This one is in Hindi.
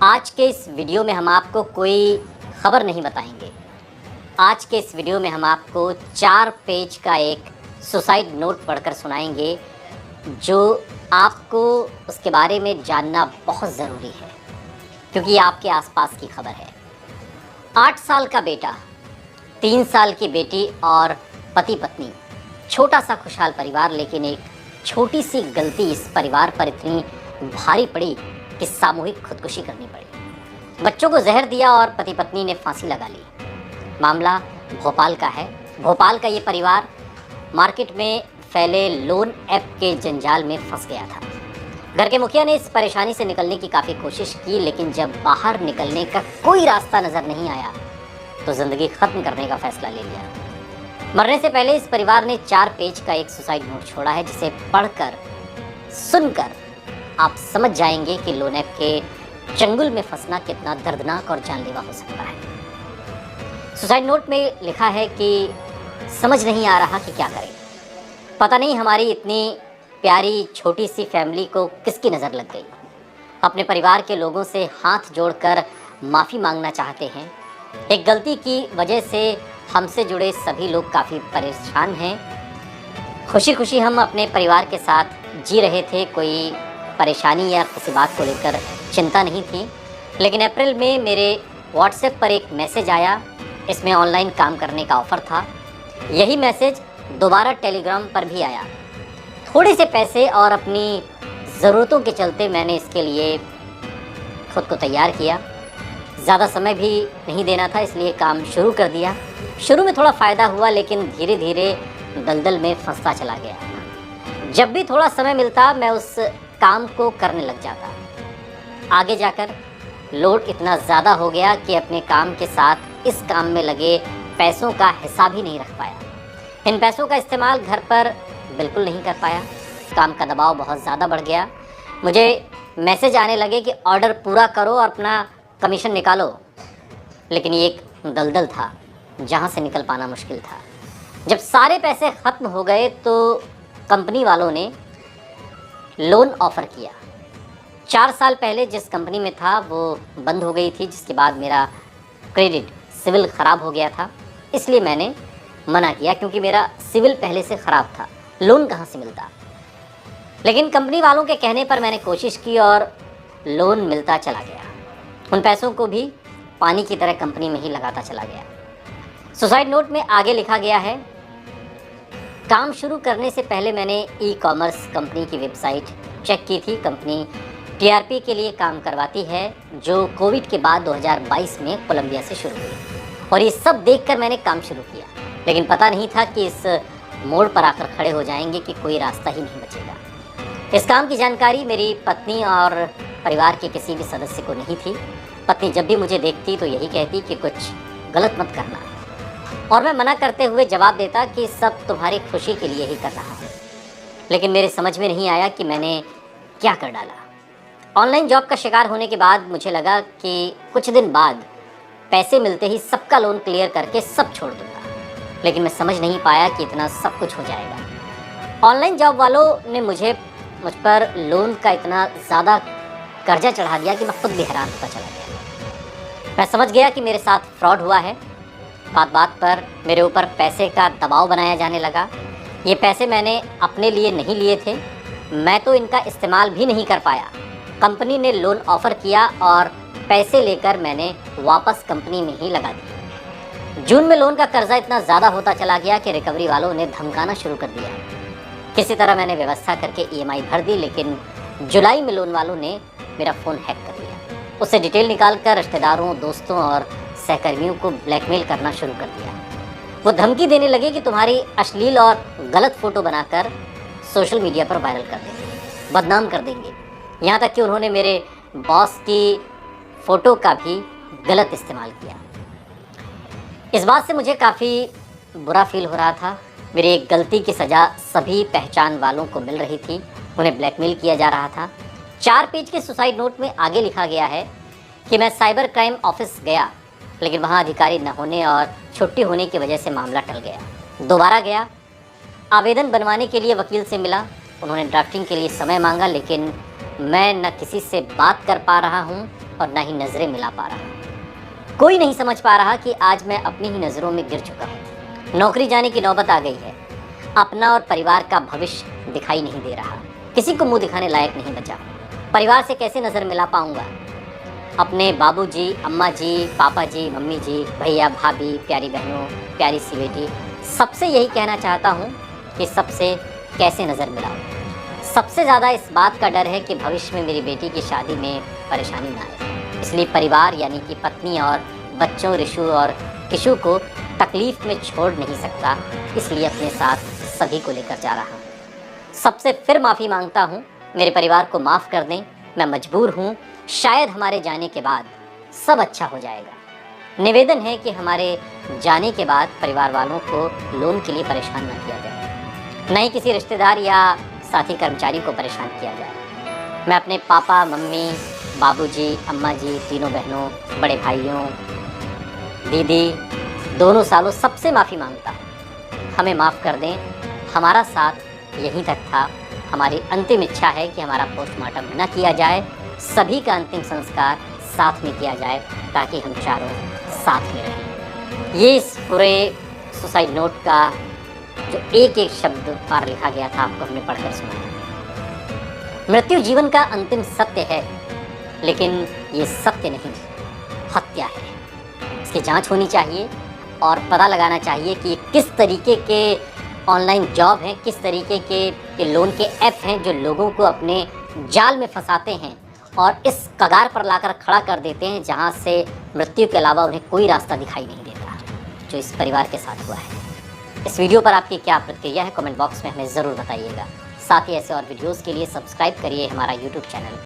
आज के इस वीडियो में हम आपको कोई खबर नहीं बताएंगे। आज के इस वीडियो में हम आपको 4 पेज का एक सुसाइड नोट पढ़कर सुनाएंगे जो आपको उसके बारे में जानना बहुत ज़रूरी है, क्योंकि ये आपके आसपास की खबर है। 8 साल का बेटा, 3 साल की बेटी और पति पत्नी, छोटा सा खुशहाल परिवार, लेकिन एक छोटी सी गलती इस परिवार पर इतनी भारी पड़ी कि सामूहिक खुदकुशी करनी पड़ी। बच्चों को जहर दिया और पति पत्नी ने फांसी लगा ली। मामला भोपाल का है। भोपाल का ये परिवार मार्केट में फैले लोन ऐप के जंजाल में फंस गया था। घर के मुखिया ने इस परेशानी से निकलने की काफ़ी कोशिश की, लेकिन जब बाहर निकलने का कोई रास्ता नज़र नहीं आया तो ज़िंदगी ख़त्म करने का फैसला ले लिया। मरने से पहले इस परिवार ने 4 पेज का एक सुसाइड नोट छोड़ा है, जिसे पढ़कर सुनकर आप समझ जाएंगे कि लोन ऐप के चंगुल में फंसना कितना दर्दनाक और जानलेवा हो सकता है। सुसाइड नोट में लिखा है कि समझ नहीं आ रहा कि क्या करें। पता नहीं हमारी इतनी प्यारी छोटी सी फैमिली को किसकी नज़र लग गई। अपने परिवार के लोगों से हाथ जोड़कर माफ़ी मांगना चाहते हैं। एक गलती की वजह से हमसे जुड़े सभी लोग काफ़ी परेशान हैं। खुशी खुशी हम अपने परिवार के साथ जी रहे थे, कोई परेशानी या किसी बात को लेकर चिंता नहीं थी। लेकिन अप्रैल में मेरे व्हाट्सएप पर एक मैसेज आया। इसमें ऑनलाइन काम करने का ऑफ़र था। यही मैसेज दोबारा टेलीग्राम पर भी आया। थोड़े से पैसे और अपनी ज़रूरतों के चलते मैंने इसके लिए खुद को तैयार किया। ज़्यादा समय भी नहीं देना था, इसलिए काम शुरू कर दिया। शुरू में थोड़ा फ़ायदा हुआ, लेकिन धीरे धीरे दलदल में फंसता चला गया। जब भी थोड़ा समय मिलता मैं उस काम को करने लग जाता। आगे जाकर लोड इतना ज़्यादा हो गया कि अपने काम के साथ इस काम में लगे पैसों का हिसाब ही नहीं रख पाया। इन पैसों का इस्तेमाल घर पर बिल्कुल नहीं कर पाया। काम का दबाव बहुत ज़्यादा बढ़ गया। मुझे मैसेज आने लगे कि ऑर्डर पूरा करो और अपना कमीशन निकालो, लेकिन ये एक दलदल था जहाँ से निकल पाना मुश्किल था। जब सारे पैसे ख़त्म हो गए तो कंपनी वालों ने लोन ऑफ़र किया। 4 साल पहले जिस कंपनी में था वो बंद हो गई थी, जिसके बाद मेरा क्रेडिट सिविल ख़राब हो गया था। इसलिए मैंने मना किया, क्योंकि मेरा सिविल पहले से ख़राब था, लोन कहाँ से मिलता। लेकिन कंपनी वालों के कहने पर मैंने कोशिश की और लोन मिलता चला गया। उन पैसों को भी पानी की तरह कंपनी में ही लगाता चला गया। सुसाइड नोट में आगे लिखा गया है, काम शुरू करने से पहले मैंने ई-कॉमर्स कंपनी की वेबसाइट चेक की थी। कंपनी टीआरपी के लिए काम करवाती है, जो कोविड के बाद 2022 में कोलंबिया से शुरू हुई। और ये सब देखकर मैंने काम शुरू किया, लेकिन पता नहीं था कि इस मोड़ पर आकर खड़े हो जाएंगे कि कोई रास्ता ही नहीं बचेगा। इस काम की जानकारी मेरी पत्नी और परिवार के किसी भी सदस्य को नहीं थी। पत्नी जब भी मुझे देखती तो यही कहती कि कुछ गलत मत करना, और मैं मना करते हुए जवाब देता कि सब तुम्हारी खुशी के लिए ही कर रहा हूँ। लेकिन मेरे समझ में नहीं आया कि मैंने क्या कर डाला। ऑनलाइन जॉब का शिकार होने के बाद मुझे लगा कि कुछ दिन बाद पैसे मिलते ही सबका लोन क्लियर करके सब छोड़ दूँगा, लेकिन मैं समझ नहीं पाया कि इतना सब कुछ हो जाएगा। ऑनलाइन जॉब वालों ने मुझ पर लोन का इतना ज़्यादा कर्जा चढ़ा दिया कि मैं खुद भी हैरान होता चला गया। मैं समझ गया कि मेरे साथ फ्रॉड हुआ है। बात बात पर मेरे ऊपर पैसे का दबाव बनाया जाने लगा। ये पैसे मैंने अपने लिए नहीं लिए थे, मैं तो इनका इस्तेमाल भी नहीं कर पाया। कंपनी ने लोन ऑफ़र किया और पैसे लेकर मैंने वापस कंपनी में ही लगा दिया। जून में लोन का कर्जा इतना ज़्यादा होता चला गया कि रिकवरी वालों ने धमकाना शुरू कर दिया। किसी तरह मैंने व्यवस्था करके ईएमआई भर दी, लेकिन जुलाई में लोन वालों ने मेरा फ़ोन हैक कर लिया। उससे डिटेल निकालकर रिश्तेदारों, दोस्तों और सहकर्मियों को ब्लैकमेल करना शुरू कर दिया। वो धमकी देने लगे कि तुम्हारी अश्लील और गलत फ़ोटो बनाकर सोशल मीडिया पर वायरल कर देंगे, बदनाम कर देंगे। यहाँ तक कि उन्होंने मेरे बॉस की फ़ोटो का भी गलत इस्तेमाल किया। इस बात से मुझे काफ़ी बुरा फील हो रहा था। मेरी एक गलती की सज़ा सभी पहचान वालों को मिल रही थी, उन्हें ब्लैकमेल किया जा रहा था। 4 पेज के सुसाइड नोट में आगे लिखा गया है कि मैं साइबर क्राइम ऑफिस गया, लेकिन वहाँ अधिकारी न होने और छुट्टी होने की वजह से मामला टल गया। दोबारा गया, आवेदन बनवाने के लिए वकील से मिला। उन्होंने ड्राफ्टिंग के लिए समय मांगा, लेकिन मैं न किसी से बात कर पा रहा हूँ, और ना ही नज़रें मिला पा रहा। कोई नहीं समझ पा रहा कि आज मैं अपनी ही नज़रों में गिर चुका हूँ। नौकरी जाने की नौबत आ गई है। अपना और परिवार का भविष्य दिखाई नहीं दे रहा। किसी को मुंह दिखाने लायक नहीं बचा। परिवार से कैसे नज़र मिला पाऊंगा? अपने बाबूजी, अम्मा जी, पापा जी, मम्मी जी, भैया, भाभी, प्यारी बहनों, प्यारी सी बेटी, सबसे यही कहना चाहता हूँ कि सबसे कैसे नज़र मिलाऊं। सबसे ज़्यादा इस बात का डर है कि भविष्य में मेरी बेटी की शादी में परेशानी ना आए। इसलिए परिवार यानी कि पत्नी और बच्चों ऋषु और किशु को तकलीफ़ में छोड़ नहीं सकता, इसलिए अपने साथ सभी को लेकर जा रहा हूँ। सबसे फिर माफ़ी मांगता हूँ, मेरे परिवार को माफ़ कर दें। मैं मजबूर हूँ। शायद हमारे जाने के बाद सब अच्छा हो जाएगा। निवेदन है कि हमारे जाने के बाद परिवार वालों को लोन के लिए परेशान न किया जाए, न ही किसी रिश्तेदार या साथी कर्मचारी को परेशान किया जाए। मैं अपने पापा, मम्मी, बाबूजी, अम्मा जी, तीनों बहनों, बड़े भाइयों, दीदी, दोनों सालों सबसे माफ़ी मांगता हूँ। हमें माफ़ कर दें। हमारा साथ यहीं तक था। हमारी अंतिम इच्छा है कि हमारा पोस्टमार्टम न किया जाए, सभी का अंतिम संस्कार साथ में किया जाए ताकि हम चारों साथ में रहें। ये इस पूरे सुसाइड नोट का जो एक एक शब्द पार लिखा गया था आपको हमने पढ़कर सुनाया। मृत्यु जीवन का अंतिम सत्य है, लेकिन ये सत्य नहीं, हत्या है। इसकी जांच होनी चाहिए और पता लगाना चाहिए कि किस तरीके के ऑनलाइन जॉब हैं, किस तरीके के लोन के ऐप हैं जो लोगों को अपने जाल में फंसाते हैं और इस कगार पर लाकर खड़ा कर देते हैं जहां से मृत्यु के अलावा उन्हें कोई रास्ता दिखाई नहीं देता, जो इस परिवार के साथ हुआ है। इस वीडियो पर आपकी क्या प्रतिक्रिया है, कमेंट बॉक्स में हमें ज़रूर बताइएगा। साथ ही ऐसे और वीडियोज़ के लिए सब्सक्राइब करिए हमारा यूट्यूब चैनल।